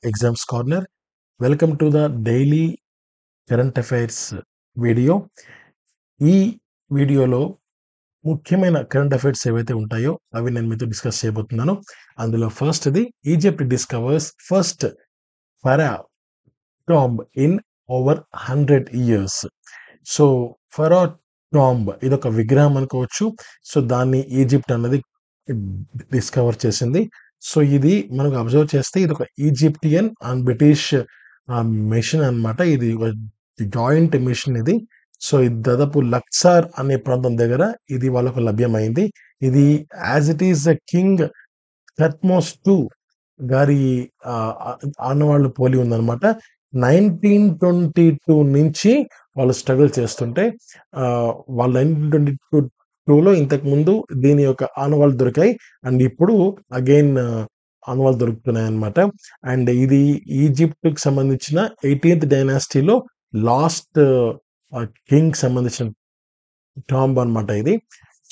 Exams corner. Welcome to the daily current affairs video. ఈ వీడియోలో ముఖ్యమైన కరెంట్ అఫైర్స్ ఏవైతే ఉంటాయో అవి నేను మీతో డిస్కస్ చేయబోతున్నాను. అందులో ఫస్ట్ది, Egypt discovers first pharaoh tomb in over 100 years. So pharaoh tomb ఇదొక విగ్రహం అనుకోవచ్చు. సో దాన్ని ఈజిప్ట్ అన్నది డిస్కవర్ చేసింది. సో ఇది మనకు అబ్జర్వ్ చేస్తే ఇది ఒక ఈజిప్టియన్ అండ్ బ్రిటిష్ మిషన్ అన్నమాట. ఇది ఒక జాయింట్ మిషన్ ఇది. సో ఇది దాదాపు లక్సార్ అనే ప్రాంతం దగ్గర ఇది వాళ్ళకు లభ్యమైంది. ఇది as it is the king Thutmose II గారి ఆనవాళ్ళు పోలి ఉందన్నమాట. 1922 నుంచి వాళ్ళు స్ట్రగుల్ చేస్తుంటే వాళ్ళు 1922లో ఇంతకు ముందు దీని యొక్క ఆనవాళ్ళు దొరికాయి. అండ్ ఇప్పుడు అగైన్ ఆనవాళ్ళు దొరుకుతున్నాయి అన్నమాట. అండ్ ఇది ఈజిప్ట్కి సంబంధించిన 18th డైనాసిటీలో లాస్ట్ కింగ్ సంబంధించిన టాంబ్ అన్నమాట ఇది.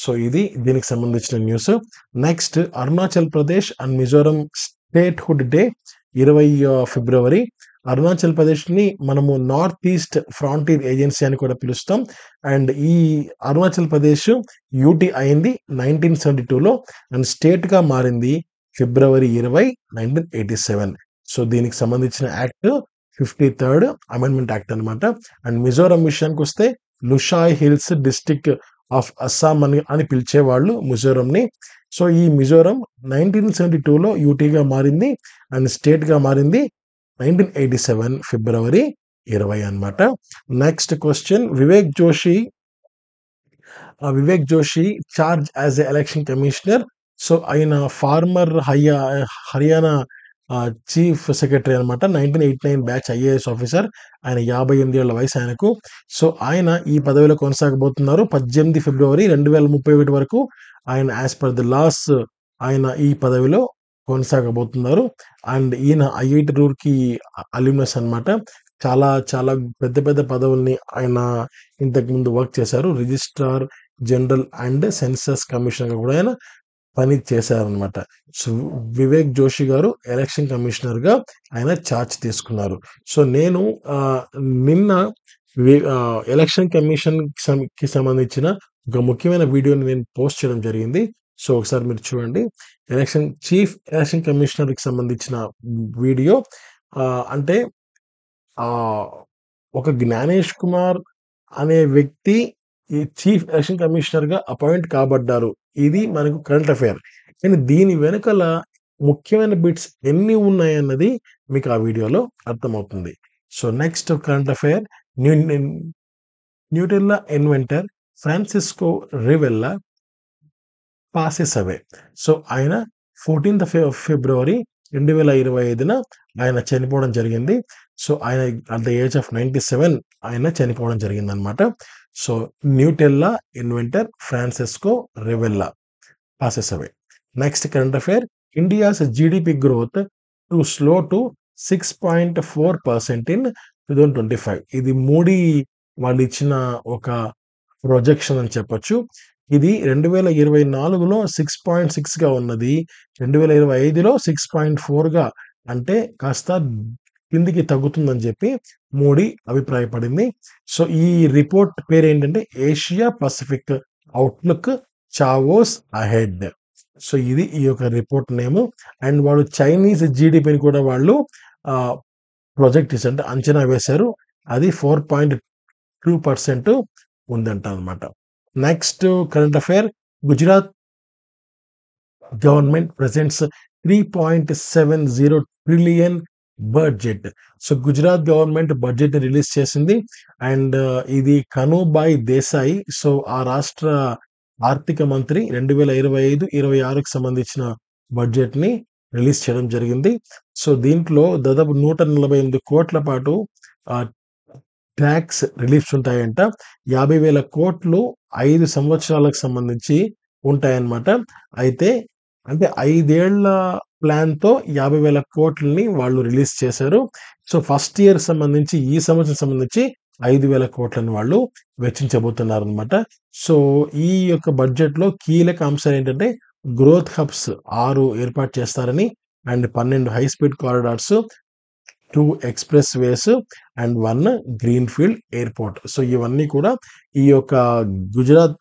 సో ఇది దీనికి సంబంధించిన news. Next, Arunachal Pradesh and Mizoram statehood day 20 ఫిబ్రవరి. అరుణాచల్ ప్రదేశ్ని మనము నార్త్ ఈస్ట్ ఫ్రాంటీర్ ఏజెన్సీ అని కూడా పిలుస్తాం. అండ్ ఈ అరుణాచల్ ప్రదేశ్ యూటీ అయింది 1972లో అండ్ స్టేట్గా మారింది February 20, 1987. సో దీనికి సంబంధించిన యాక్ట్ 53rd అమెండ్మెంట్ యాక్ట్ అనమాట. అండ్ మిజోరం విషయానికి వస్తే Lushai hills district of Assam అని పిలిచేవాళ్ళు మిజోరంని. సో ఈ మిజోరం 1972లో యూటీగా మారింది అండ్ స్టేట్గా మారింది 1987 February 20 అనమాట. Next question, Vivek Joshi charge as a election commissioner. So ఆయన ఫార్మర్ హర్యానా చీఫ్ సెక్రటరీ అనమాట. 1989 బ్యాచ్ IAS ఆఫీసర్. ఆయన 58 ఏళ్ల వయసు ఆయనకు. సో ఆయన ఈ పదవిలో కొనసాగబోతున్నారు 18 ఫిబ్రవరి 2031 వరకు. ఆయన యాజ్ పర్ ది లాస్ ఆయన ఈ పదవిలో కొనసాగబోతున్నారు. అండ్ ఈయన IIT రూర్కీ అల్యూమినస్ అనమాట. చాలా చాలా పెద్ద పెద్ద పదవుల్ని ఆయన ఇంతకుముందు వర్క్ చేశారు. రిజిస్ట్రార్ జనరల్ అండ్ సెన్సస్ కమిషనర్గా కూడా ఆయన పని చేశారనమాట. సో వివేక్ జోషి గారు ఎలక్షన్ కమిషనర్గా ఆయన ఛార్జ్ తీసుకున్నారు. సో నేను నిన్న ఎలక్షన్ కమిషన్కి సంబంధించిన ఒక ముఖ్యమైన వీడియోని నేను పోస్ట్ చేయడం జరిగింది. సో ఒకసారి మీరు చూడండి. చీఫ్ ఎలక్షన్ కమిషనర్కి సంబంధించిన వీడియో. అంటే ఒక జ్ఞానేష్ కుమార్ అనే వ్యక్తి ఈ చీఫ్ ఎలక్షన్ కమిషనర్గా అపాయింట్ కాబడ్డారు. ఇది మనకు కరెంట్ అఫైర్. కానీ దీని వెనకాల ముఖ్యమైన బిట్స్ ఎన్ని ఉన్నాయన్నది మీకు ఆ వీడియోలో అర్థమవుతుంది. So next current affair, Nutella inventor Francesco Rivella passes away. So ఆయన 14th ఫిబ్రవరి 2025 ఆయన చనిపోవడం జరిగింది. సో ఆయన అట్ ద ఏజ్ ఆఫ్ 97 ఆయన చనిపోవడం జరిగింది అనమాట. So Nutella inventor Francesco Rivella passes away. Next current affair, India's GDP growth to slow to 6.4% in 2025. ఇది మోడీ వాళ్ళు ఇచ్చిన ఒక ప్రొజెక్షన్ అని చెప్పొచ్చు. ఇది 2024లో 6.6గా ఉన్నది. 2025లో 6.4గా, అంటే కాస్త కిందికి తగ్గుతుందని చెప్పి మోడీ అభిప్రాయపడింది. సో ఈ రిపోర్ట్ పేరు ఏంటంటే Asia Pacific outlook chaos ahead. So ఇది ఈ యొక్క రిపోర్ట్ నేము. అండ్ వాళ్ళు చైనీస్ GDPని కూడా వాళ్ళు ప్రొజెక్ట్ చేశారు, అంటే అంచనా వేశారు. అది 4.2% ఉందంట అనమాట. Next current affair, Gujarat government presents 3.70 trillion budget. So Gujarat government budget release చేసింది. అండ్ ఇది కనుభాయ్ దేశాయ్, సో ఆ రాష్ట్ర ఆర్థిక మంత్రి 2025-26కి సంబంధించిన బడ్జెట్ని రిలీజ్ చేయడం జరిగింది. సో దీంట్లో దాదాపు 148 కోట్ల పాటు ట్యాక్స్ రిలీఫ్స్ ఉంటాయంట. 50,000 కోట్లు 5 సంవత్సరాలకు సంబంధించి ఉంటాయన్నమాట. అయితే అంటే 5 ఏళ్ల ప్లాన్తో 50,000 కోట్లని వాళ్ళు రిలీజ్ చేశారు. సో ఫస్ట్ ఇయర్ సంబంధించి, ఈ సంవత్సరం సంబంధించి 5,000 కోట్లని వాళ్ళు వెచ్చించబోతున్నారు అనమాట. సో ఈ యొక్క బడ్జెట్లో కీలక అంశాలు ఏంటంటే గ్రోత్ హబ్స్ 6 ఏర్పాటు చేస్తారని, and 12 high speed corridors, 2 express ways and 1 greenfield airport. So, ఇవన్నీ కూడా ఈ యొక్క గుజరాత్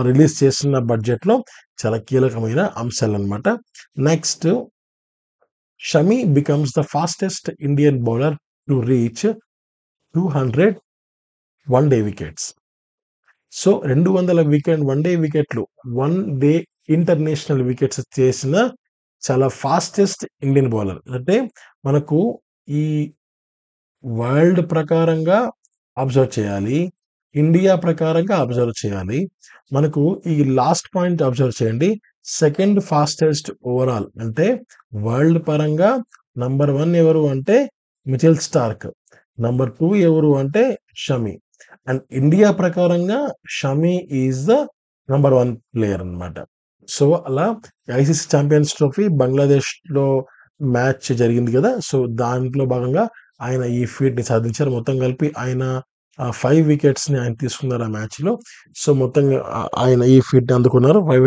రిలీజ్ చేసిన బడ్జెట్‌లో చాలా కీలకమైన అంశాలనమాట. Next Shami becomes the fastest Indian bowler to reach 200 one day wickets. So, 200 one day వికెట్లు, వన్ డే ఇంటర్నేషనల్ వికెట్స్ చేసిన చాలా ఫాస్టెస్ట్ ఇండియన్ బౌలర్. అంటే మనకు ఈ వరల్డ్ ప్రకారంగా అబ్జర్వ్ చేయాలి. ఇండియా ప్రకారంగా అబ్జర్వ్ చేయాలి. మనకు ఈ లాస్ట్ పాయింట్ అబ్జర్వ్ చేయండి. సెకండ్ ఫాస్టెస్ట్ ఓవరాల్ అంటే వరల్డ్ పరంగా నంబర్ 1 ఎవరు అంటే మిచెల్ స్టార్క్. నంబర్ 2 ఎవరు అంటే షమి. అండ్ ఇండియా ప్రకారంగా Shami is the number 1 player అన్నమాట. సో, అలా ఐసీసీ ఛాంపియన్స్ ట్రోఫీ బంగ్లాదేశ్‌లో మ్యాచ్ జరిగింది కదా! సో, దాంట్లో భాగంగా ఆయన ఈ ఫీట్‌ని సాధించారు. మొత్తం కలిపి ఆయన 5 వికెట్స్‌ని ఆయన తీసుకున్నారు ఆ మ్యాచ్‌లో. సో, మొత్తంగా ఆయన ఈ ఫీట్‌ని అందుకున్నారు. 5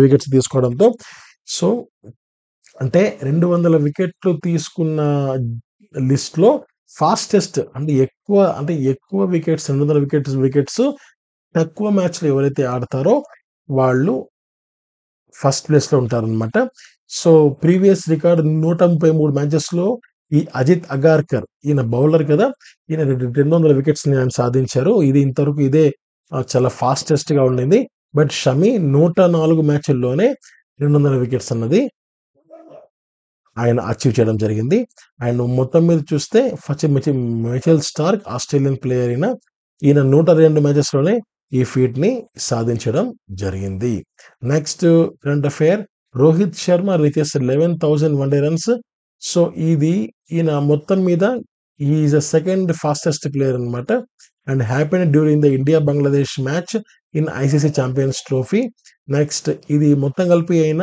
వికెట్స్ తీసుకోవడంతో. సో, అంటే 200 వికెట్లు తీసుకున్న లిస్ట్‌లో ఫాస్టెస్ట్ అంటే ఎక్కువ వికెట్స్ 200 వికెట్స్ తక్కువ మ్యాచ్‌లు ఎవరైతే ఆడతారో వాళ్ళు ఫస్ట్ ప్లేస్‌లో ఉంటారనమాట. సో, ప్రీవియస్ రికార్డ్ 133 మ్యాచెస్‌లో ఈ అజిత్ అగార్కర్ ఈయన బౌలర్ కదా! ఈయన 200 వికెట్స్‌ని ఆయన సాధించారు. ఇది ఇంతవరకు ఇదే చాలా ఫాస్టెస్ట్‌గా ఉండింది. బట్ షమి 104 మ్యాచుల్లోనే 200 వికెట్స్ అన్నది ఆయన అచీవ్ చేయడం జరిగింది. అండ్ మొత్తం మీద చూస్తే మిచెల్ స్టార్క్ ఆస్ట్రేలియన్ ప్లేయర్ ఈయన 102 మ్యాచెస్‌లోనే ఈ ఫీట్‌ని సాధించడం జరిగింది. Next current affair Rohit Sharma reaches 11,000 one day runs. So, ఈయన మొత్తం మీద he is the second fastest player అన్నమాట. And happened during the India Bangladesh match in ICC champions trophy. Next ఇది మొత్తం కలిపి అయిన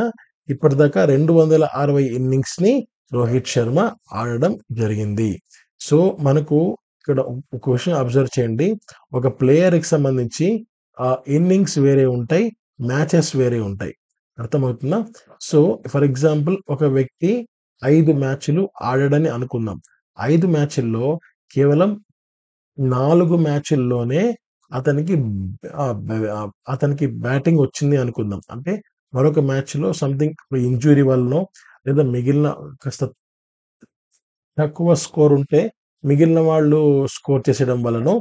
ఇప్పటిదాకా 260 ఇన్నింగ్స్‌ని రోహిత్ శర్మ ఆడడం జరిగింది. సో, మనకు ఇక్కడ ఒక విషయం అబ్జర్వ్ చేయండి. ఒక ప్లేయర్‌కి సంబంధించి ఇన్నింగ్స్ వేరే ఉంటాయి. మ్యాచెస్ వేరే ఉంటాయి. అర్థమవుతుందా? సో, ఫర్ ఎగ్జాంపుల్ ఒక వ్యక్తి 5 మ్యాచ్‌లు ఆడాడని అనుకుందాం. 5 మ్యాచ్‌ల్లో కేవలం 4 మ్యాచ్‌ల్లోనే అతనికి అతనికి బ్యాటింగ్ వచ్చింది అనుకుందాం. అంటే మరొక మ్యాచ్‌లో సంథింగ్ ఇంజ్యూరీ వల్లనో లేదా మిగిలిన కాస్త తక్కువ స్కోర్ ఉంటే మిగిలిన వాళ్ళు స్కోర్ చేసేయడం వల్లనో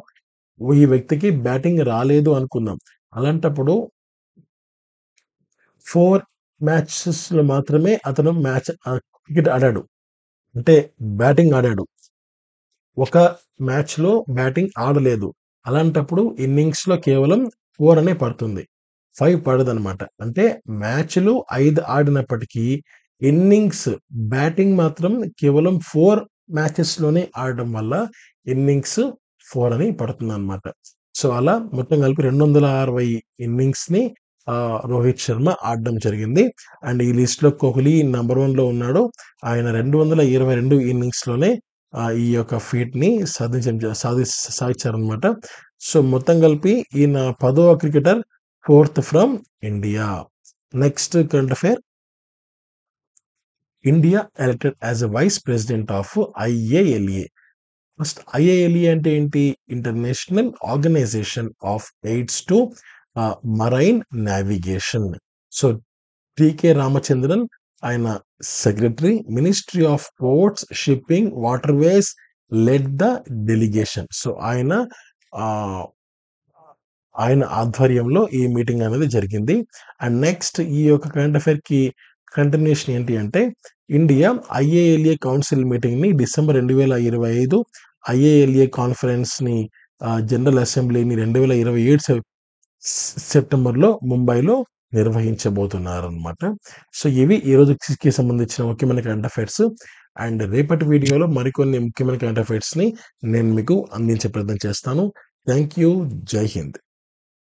ఈ వ్యక్తికి బ్యాటింగ్ రాలేదు అనుకుందాం. అలాంటప్పుడు 4 మ్యాచెస్‌లో మాత్రమే అతను క్రికెట్ ఆడాడు. అంటే బ్యాటింగ్ ఆడాడు. ఒక మ్యాచ్‌లో బ్యాటింగ్ ఆడలేదు. అలాంటప్పుడు ఇన్నింగ్స్‌లో కేవలం 4 అనే పడుతుంది. 5 పడదనమాట. అంటే మ్యాచ్‌లు 5 ఆడినప్పటికీ ఇన్నింగ్స్ బ్యాటింగ్ మాత్రం కేవలం 4 మ్యాచెస్‌లోనే ఆడడం వల్ల ఇన్నింగ్స్ 4 అని పడుతుందనమాట. సో, అలా మొత్తం కలిపి 260 ఇన్నింగ్స్‌ని రోహిత్ శర్మ ఆడడం జరిగింది. అండ్ ఈ లిస్ట్‌లో కోహ్లీ నంబర్ 1లో ఉన్నాడు. ఆయన 222 ఇన్నింగ్స్‌లోనే ఈ యొక్క ఫీట్‌ని సాధించారనమాట. సో, మొత్తం కలిపి ఈయన 10వ క్రికెటర్, 4థ్ from India. Next current affair India elected as a vice president of IALA. First IALA అంటే ఏంటి? International organisation of aids to marine navigation. So, TK Ramachandran ఆయన secretary, ministry of ports, shipping, waterways led the delegation. So, ah, ఆయన ఆధ్వర్యంలో ఈ meeting అనేది జరిగింది. And next ఈ యొక్క కరెంట్ అఫైర్‌కి కంటిన్యూషన్ ఏంటి అంటే ఇండియా ఐఏఎల్ఏ కౌన్సిల్ మీటింగ్‌ని డిసెంబర్ 2025 ఐఏఎల్ఏ కాన్ఫరెన్స్‌ని జనరల్ అసెంబ్లీని 2027 సెప్టెంబర్‌లో ముంబైలో నిర్వహించబోతున్నారనమాట. సో, ఇవి ఈ రోజుకి సంబంధించిన ముఖ్యమైన కరెంట్ అఫైర్స్. అండ్ రేపటి వీడియోలో మరికొన్ని ముఖ్యమైన కరెంట్ అఫైర్స్‌ని నేను మీకు అందించే ప్రయత్నం చేస్తాను. Thank you. జై హింద్.